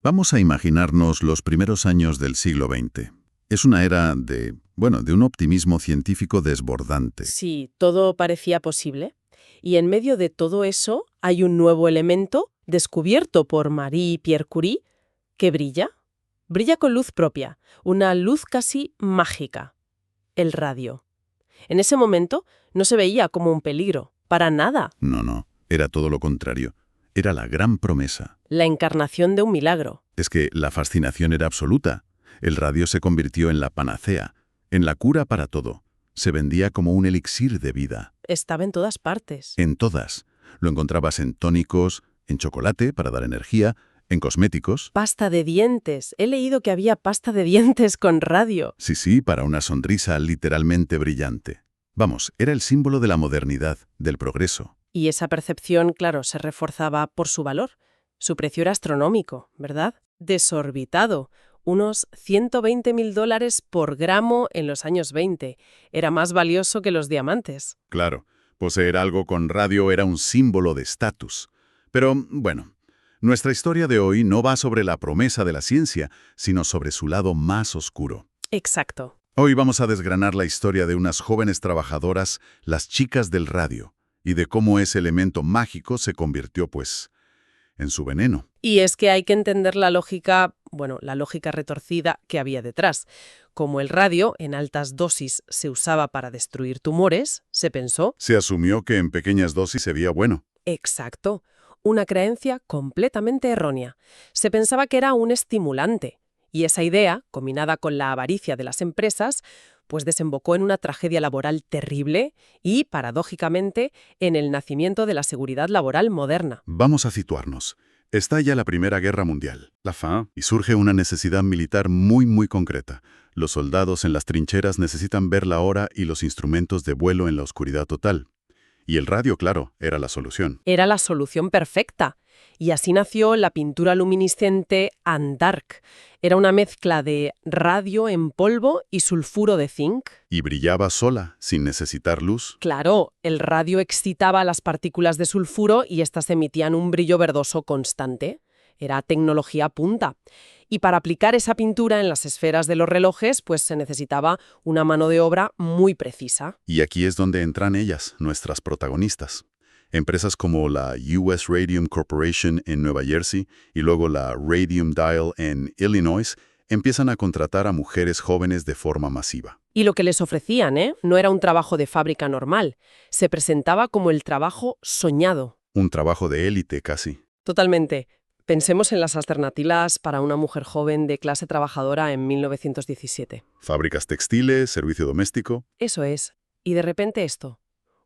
Vamos a imaginarnos los primeros años del siglo XX. Es una era de un optimismo científico desbordante. Sí, todo parecía posible. Y en medio de todo eso hay un nuevo elemento descubierto por Marie Pierre Curie que brilla. Brilla con luz propia, una luz casi mágica. El radio. En ese momento no se veía como un peligro, para nada. No, era todo lo contrario. Era la gran promesa. La encarnación de un milagro. Es que la fascinación era absoluta. El radio se convirtió en la panacea, en la cura para todo. Se vendía como un elixir de vida. Estaba en todas partes. En todas. Lo encontrabas en tónicos, en chocolate para dar energía, en cosméticos. Pasta de dientes. He leído que había pasta de dientes con radio. Sí, para una sonrisa literalmente brillante. Vamos, era el símbolo de la modernidad, del progreso. Y esa percepción, claro, se reforzaba por su valor. Su precio era astronómico, ¿verdad? Desorbitado. Unos $120.000 por gramo en los años 20. Era más valioso que los diamantes. Claro, poseer algo con radio era un símbolo de estatus. Pero, bueno, nuestra historia de hoy no va sobre la promesa de la ciencia, sino sobre su lado más oscuro. Exacto. Hoy vamos a desgranar la historia de unas jóvenes trabajadoras, las chicas del radio, y de cómo ese elemento mágico se convirtió, pues, en su veneno. Y es que hay que entender la lógica retorcida que había detrás. Como el radio, en altas dosis, se usaba para destruir tumores, se pensó... Se asumió que en pequeñas dosis se veía bueno. Exacto. Una creencia completamente errónea. Se pensaba que era un estimulante. Y esa idea, combinada con la avaricia de las empresas, pues desembocó en una tragedia laboral terrible y, paradójicamente, en el nacimiento de la seguridad laboral moderna. Vamos a situarnos. Estalla la Primera Guerra Mundial, la FA, y surge una necesidad militar muy concreta. Los soldados en las trincheras necesitan ver la hora y los instrumentos de vuelo en la oscuridad total. Y el radio, claro, era la solución. Era la solución perfecta. Y así nació la pintura luminiscente Andark. Era una mezcla de radio en polvo y sulfuro de zinc. Y brillaba sola, sin necesitar luz. Claro, el radio excitaba las partículas de sulfuro y éstas emitían un brillo verdoso constante. Era tecnología punta. Y para aplicar esa pintura en las esferas de los relojes, pues se necesitaba una mano de obra muy precisa. Y aquí es donde entran ellas, nuestras protagonistas. Empresas como la US Radium Corporation en Nueva Jersey y luego la Radium Dial en Illinois empiezan a contratar a mujeres jóvenes de forma masiva. Y lo que les ofrecían, no era un trabajo de fábrica normal. Se presentaba como el trabajo soñado. Un trabajo de élite casi. Totalmente. Pensemos en las alternativas para una mujer joven de clase trabajadora en 1917. Fábricas textiles, servicio doméstico. Eso es. Y de repente esto.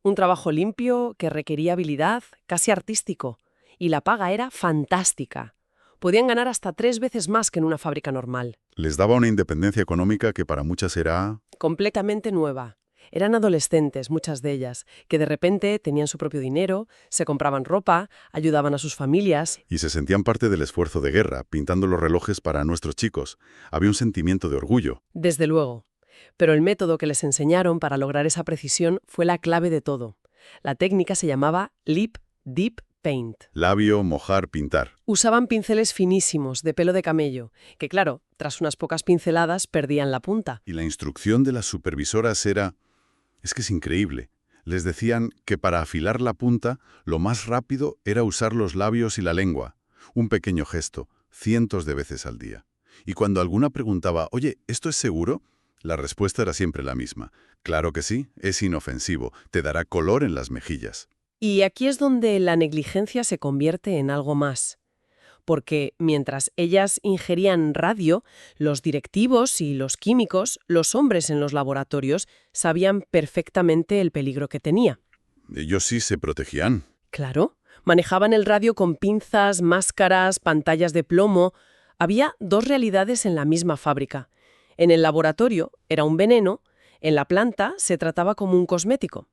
Un trabajo limpio que requería habilidad, casi artístico. Y la paga era fantástica. Podían ganar hasta 3 veces más que en una fábrica normal. Les daba una independencia económica que para muchas era... completamente nueva. Eran adolescentes, muchas de ellas, que de repente tenían su propio dinero, se compraban ropa, ayudaban a sus familias. Y se sentían parte del esfuerzo de guerra, pintando los relojes para nuestros chicos. Había un sentimiento de orgullo. Desde luego. Pero el método que les enseñaron para lograr esa precisión fue la clave de todo. La técnica se llamaba Lip Deep Paint. Labio, mojar, pintar. Usaban pinceles finísimos, de pelo de camello, que claro, tras unas pocas pinceladas perdían la punta. Y la instrucción de las supervisoras era... Es que es increíble. Les decían que para afilar la punta, lo más rápido era usar los labios y la lengua. Un pequeño gesto, cientos de veces al día. Y cuando alguna preguntaba, oye, ¿esto es seguro?, la respuesta era siempre la misma. Claro que sí, es inofensivo, te dará color en las mejillas. Y aquí es donde la negligencia se convierte en algo más. Porque mientras ellas ingerían radio, los directivos y los químicos, los hombres en los laboratorios, sabían perfectamente el peligro que tenía. Ellos sí se protegían. Claro, manejaban el radio con pinzas, máscaras, pantallas de plomo. Había 2 realidades en la misma fábrica. En el laboratorio era un veneno, en la planta se trataba como un cosmético.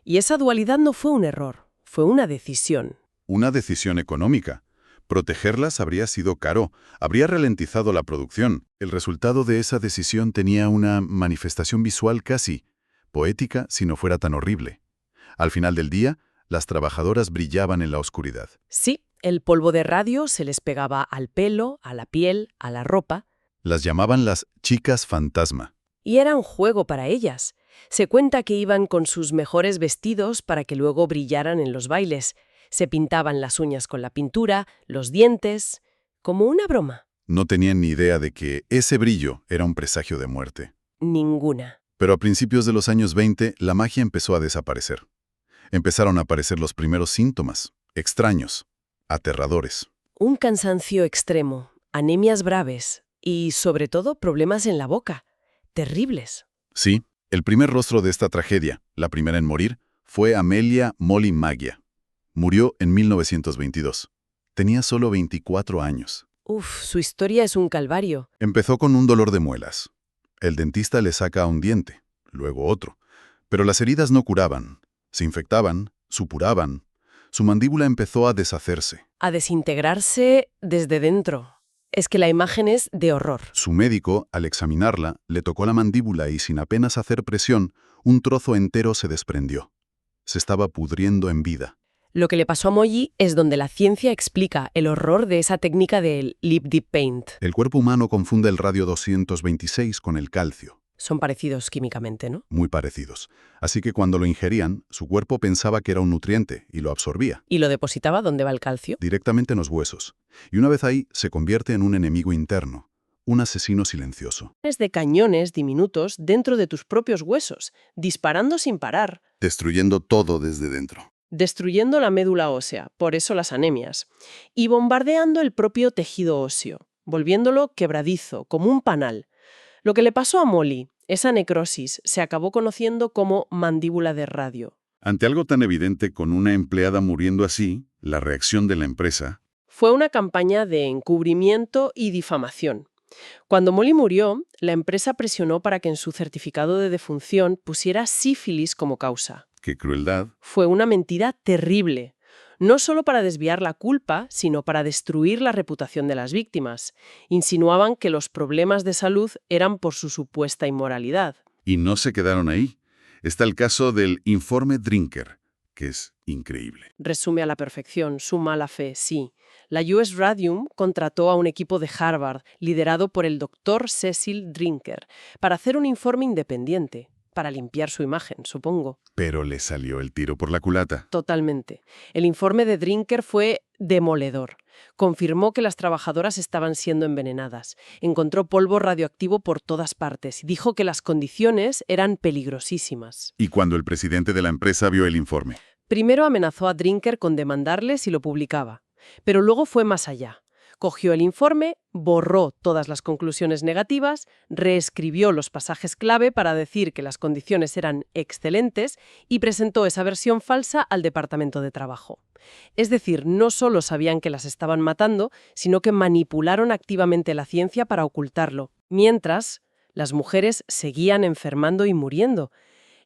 Y esa dualidad no fue un error, fue una decisión. Una decisión económica. Protegerlas habría sido caro, habría ralentizado la producción. El resultado de esa decisión tenía una manifestación visual casi poética si no fuera tan horrible. Al final del día, las trabajadoras brillaban en la oscuridad. Sí, El polvo de radio se les pegaba al pelo, a la piel, a la ropa, Las llamaban las chicas fantasma. y era un juego para ellas. Se cuenta que iban con sus mejores vestidos para que luego brillaran en los bailes. Se pintaban las uñas con la pintura, los dientes, como una broma. No tenían ni idea de que ese brillo era un presagio de muerte. Ninguna. Pero a principios de los años 20, la magia empezó a desaparecer. Empezaron a aparecer los primeros síntomas, extraños, aterradores. Un cansancio extremo, anemias graves y, sobre todo, problemas en la boca. Terribles. Sí, el primer rostro de esta tragedia, la primera en morir, fue Amelia Molly Maggia. Murió en 1922. Tenía solo 24 años. Uf, su historia es un calvario. Empezó con un dolor de muelas. El dentista le saca un diente, luego otro. Pero las heridas no curaban. Se infectaban, supuraban. Su mandíbula empezó a deshacerse. A desintegrarse desde dentro. Es que la imagen es de horror. Su médico, al examinarla, le tocó la mandíbula y sin apenas hacer presión, un trozo entero se desprendió. Se estaba pudriendo en vida. Lo que le pasó a Molly es donde la ciencia explica el horror de esa técnica del Lip Deep Paint. El cuerpo humano confunde el radio 226 con el calcio, Son parecidos químicamente, ¿no? muy parecidos. Así que cuando lo ingerían, su cuerpo pensaba que era un nutriente y lo absorbía, ¿Y lo depositaba donde va el calcio? directamente en los huesos. Y una vez ahí, se convierte en un enemigo interno, un asesino silencioso, Es de cañones diminutos dentro de tus propios huesos, disparando sin parar, destruyendo todo desde dentro. destruyendo la médula ósea, por eso las anemias, y bombardeando el propio tejido óseo, volviéndolo quebradizo, como un panal. Lo que le pasó a Molly, esa necrosis, se acabó conociendo como mandíbula de radio. Ante algo tan evidente con una empleada muriendo así, la reacción de la empresa... Fue una campaña de encubrimiento y difamación. Cuando Molly murió, la empresa presionó para que en su certificado de defunción pusiera sífilis como causa. ¡Qué crueldad! Fue una mentira terrible, no solo para desviar la culpa, sino para destruir la reputación de las víctimas. Insinuaban que los problemas de salud eran por su supuesta inmoralidad. Y no se quedaron ahí. Está el caso del informe Drinker, que es increíble. Resume a la perfección su mala fe, sí. La US Radium contrató a un equipo de Harvard, liderado por el Dr. Cecil Drinker, para hacer un informe independiente, para limpiar su imagen, supongo. Pero le salió el tiro por la culata. Totalmente. El informe de Drinker fue demoledor. Confirmó que las trabajadoras estaban siendo envenenadas. Encontró polvo radioactivo por todas partes y dijo que las condiciones eran peligrosísimas. Y cuando el presidente de la empresa vio el informe, Primero amenazó a Drinker con demandarle si lo publicaba, pero luego fue más allá. Cogió el informe, borró todas las conclusiones negativas, reescribió los pasajes clave para decir que las condiciones eran excelentes y presentó esa versión falsa al Departamento de Trabajo. Es decir, no solo sabían que las estaban matando, sino que manipularon activamente la ciencia para ocultarlo. Mientras, las mujeres seguían enfermando y muriendo.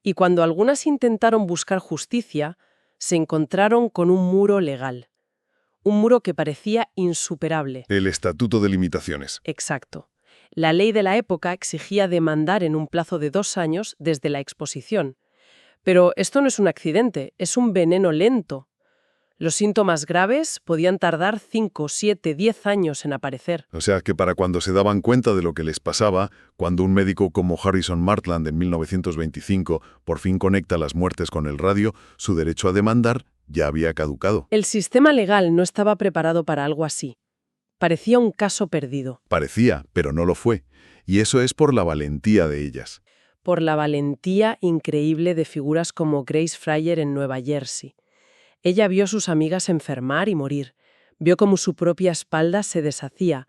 Y cuando algunas intentaron buscar justicia, se encontraron con un muro legal. Un muro que parecía insuperable. El Estatuto de Limitaciones. Exacto. La ley de la época exigía demandar en un plazo de 2 años desde la exposición. Pero esto no es un accidente, es un veneno lento. Los síntomas graves podían tardar 5, 7, 10 años en aparecer. O sea que para cuando se daban cuenta de lo que les pasaba, cuando un médico como Harrison Martland en 1925 por fin conecta las muertes con el radio, su derecho a demandar ya había caducado. El sistema legal no estaba preparado para algo así. Parecía un caso perdido. Parecía, pero no lo fue. Y eso es por la valentía de ellas. Por la valentía increíble de figuras como Grace Fryer en Nueva Jersey. Ella vio a sus amigas enfermar y morir. Vio cómo su propia espalda se deshacía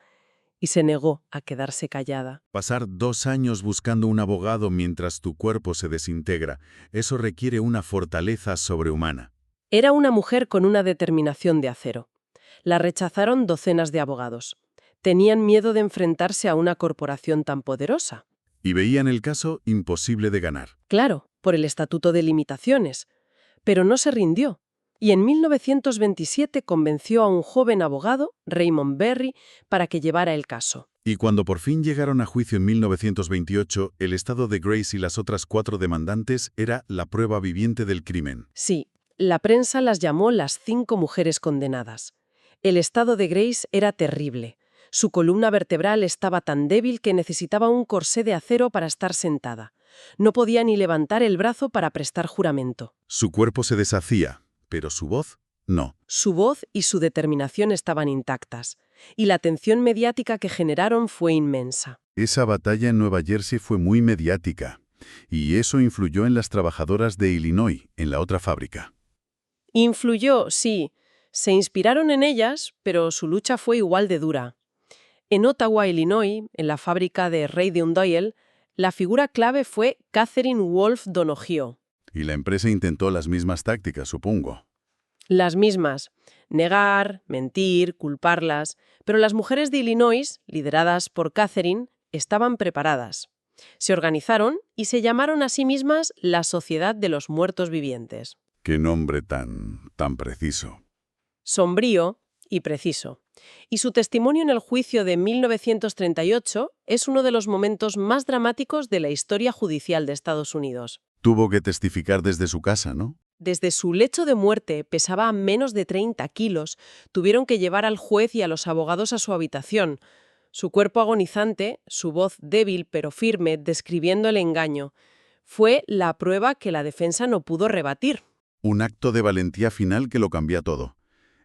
y se negó a quedarse callada. pasar 2 años buscando un abogado mientras tu cuerpo se desintegra, eso requiere una fortaleza sobrehumana. Era una mujer con una determinación de acero. La rechazaron docenas de abogados. Tenían miedo de enfrentarse a una corporación tan poderosa. Y veían el caso imposible de ganar. Claro, por el Estatuto de Limitaciones. Pero no se rindió. Y en 1927 convenció a un joven abogado, Raymond Berry, para que llevara el caso. Y cuando por fin llegaron a juicio en 1928, el estado de Grace y las otras 4 demandantes era la prueba viviente del crimen. Sí, la prensa las llamó las 5 mujeres condenadas. El estado de Grace era terrible. Su columna vertebral estaba tan débil que necesitaba un corsé de acero para estar sentada. No podía ni levantar el brazo para prestar juramento. Su cuerpo se deshacía, pero su voz no. Su voz y su determinación estaban intactas, y la atención mediática que generaron fue inmensa. Esa batalla en Nueva Jersey fue muy mediática, y eso influyó en las trabajadoras de Illinois, en la otra fábrica. Influyó, sí. Se inspiraron en ellas, pero su lucha fue igual de dura. En Ottawa, Illinois, en la fábrica de Radium Doyle, la figura clave fue Catherine Wolfe Donoghue. Y la empresa intentó las mismas tácticas, supongo. Las mismas: negar, mentir, culparlas. Pero las mujeres de Illinois, lideradas por Catherine, estaban preparadas. Se organizaron y se llamaron a sí mismas la Sociedad de los Muertos Vivientes. Qué nombre tan preciso. Sombrío y preciso. Y su testimonio en el juicio de 1938 es uno de los momentos más dramáticos de la historia judicial de Estados Unidos. Tuvo que testificar desde su casa, ¿no? Desde su lecho de muerte, pesaba menos de 30 kilos, tuvieron que llevar al juez y a los abogados a su habitación. Su cuerpo agonizante, su voz débil pero firme, describiendo el engaño, fue la prueba que la defensa no pudo rebatir. Un acto de valentía final que lo cambia todo.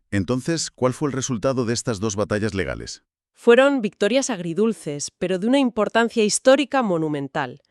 Entonces, ¿cuál fue el resultado de estas dos batallas legales? Fueron victorias agridulces, pero de una importancia histórica monumental.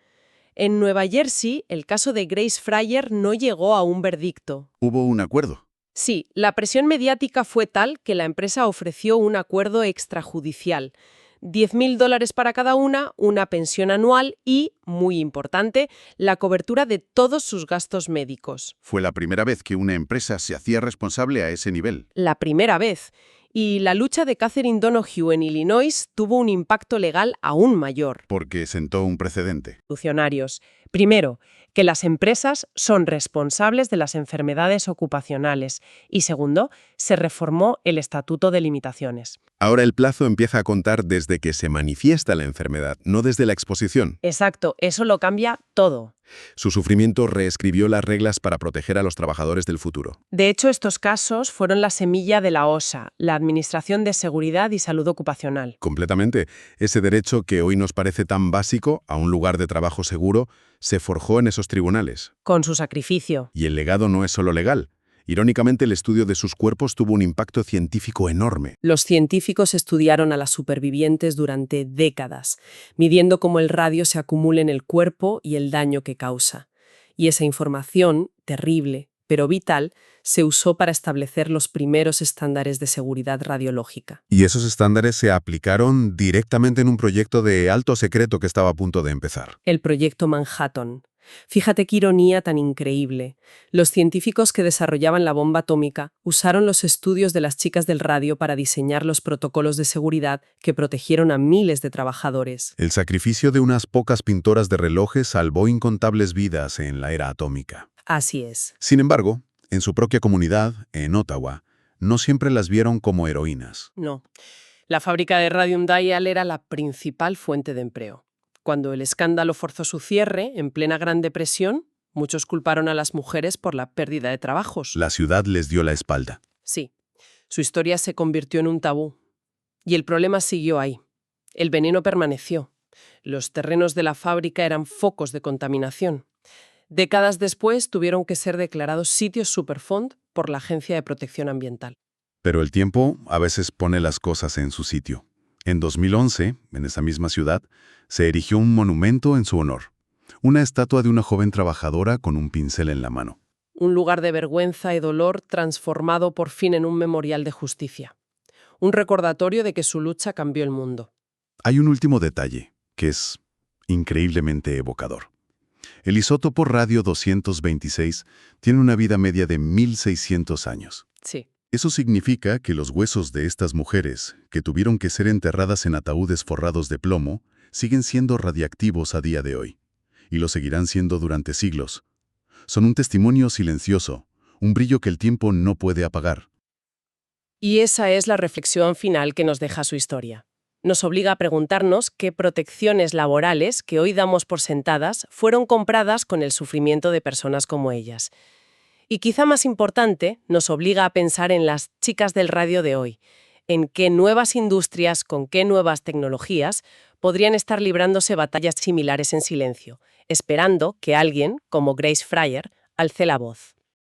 En Nueva Jersey, el caso de Grace Fryer no llegó a un veredicto. Hubo un acuerdo. Sí, la presión mediática fue tal que la empresa ofreció un acuerdo extrajudicial. $10,000 para cada una pensión anual y, muy importante, la cobertura de todos sus gastos médicos. Fue la primera vez que una empresa se hacía responsable a ese nivel. La primera vez. Y la lucha de Catherine Donoghue en Illinois tuvo un impacto legal aún mayor. Porque sentó un precedente. Funcionarios. Primero, que las empresas son responsables de las enfermedades ocupacionales. Y segundo, se reformó el Estatuto de Limitaciones. Ahora el plazo empieza a contar desde que se manifiesta la enfermedad, no desde la exposición. Exacto, eso lo cambia todo. Su sufrimiento reescribió las reglas para proteger a los trabajadores del futuro. De hecho, estos casos fueron la semilla de la OSHA, la Administración de Seguridad y Salud Ocupacional. Completamente. Ese derecho que hoy nos parece tan básico a un lugar de trabajo seguro, se forjó en esos tribunales. Con su sacrificio. Y el legado no es solo legal. Irónicamente, el estudio de sus cuerpos tuvo un impacto científico enorme. Los científicos estudiaron a las supervivientes durante décadas, midiendo cómo el radio se acumula en el cuerpo y el daño que causa. Y esa información, terrible, pero vital, se usó para establecer los primeros estándares de seguridad radiológica. Y esos estándares se aplicaron directamente en un proyecto de alto secreto que estaba a punto de empezar. El Proyecto Manhattan. Fíjate qué ironía tan increíble. Los científicos que desarrollaban la bomba atómica usaron los estudios de las chicas del radio para diseñar los protocolos de seguridad que protegieron a miles de trabajadores. El sacrificio de unas pocas pintoras de relojes salvó incontables vidas en la era atómica. Así es. Sin embargo, en su propia comunidad, en Ottawa, no siempre las vieron como heroínas. No. La fábrica de Radium Dial era la principal fuente de empleo. Cuando el escándalo forzó su cierre, en plena Gran Depresión, muchos culparon a las mujeres por la pérdida de trabajos. La ciudad les dio la espalda. Sí, su historia se convirtió en un tabú. Y el problema siguió ahí. El veneno permaneció. Los terrenos de la fábrica eran focos de contaminación. Décadas después tuvieron que ser declarados sitios Superfund por la Agencia de Protección Ambiental. Pero el tiempo a veces pone las cosas en su sitio. En 2011, en esa misma ciudad, se erigió un monumento en su honor. Una estatua de una joven trabajadora con un pincel en la mano. Un lugar de vergüenza y dolor transformado por fin en un memorial de justicia. Un recordatorio de que su lucha cambió el mundo. Hay un último detalle, que es increíblemente evocador. El isótopo radio 226 tiene una vida media de 1.600 años. Sí. Eso significa que los huesos de estas mujeres, que tuvieron que ser enterradas en ataúdes forrados de plomo, siguen siendo radiactivos a día de hoy. Y lo seguirán siendo durante siglos. Son un testimonio silencioso, un brillo que el tiempo no puede apagar. Y esa es la reflexión final que nos deja su historia. Nos obliga a preguntarnos qué protecciones laborales que hoy damos por sentadas fueron compradas con el sufrimiento de personas como ellas. Y quizá más importante, nos obliga a pensar en las chicas del radio de hoy, en qué nuevas industrias, con qué nuevas tecnologías podrían estar librándose batallas similares en silencio, esperando que alguien, como Grace Fryer, alce la voz.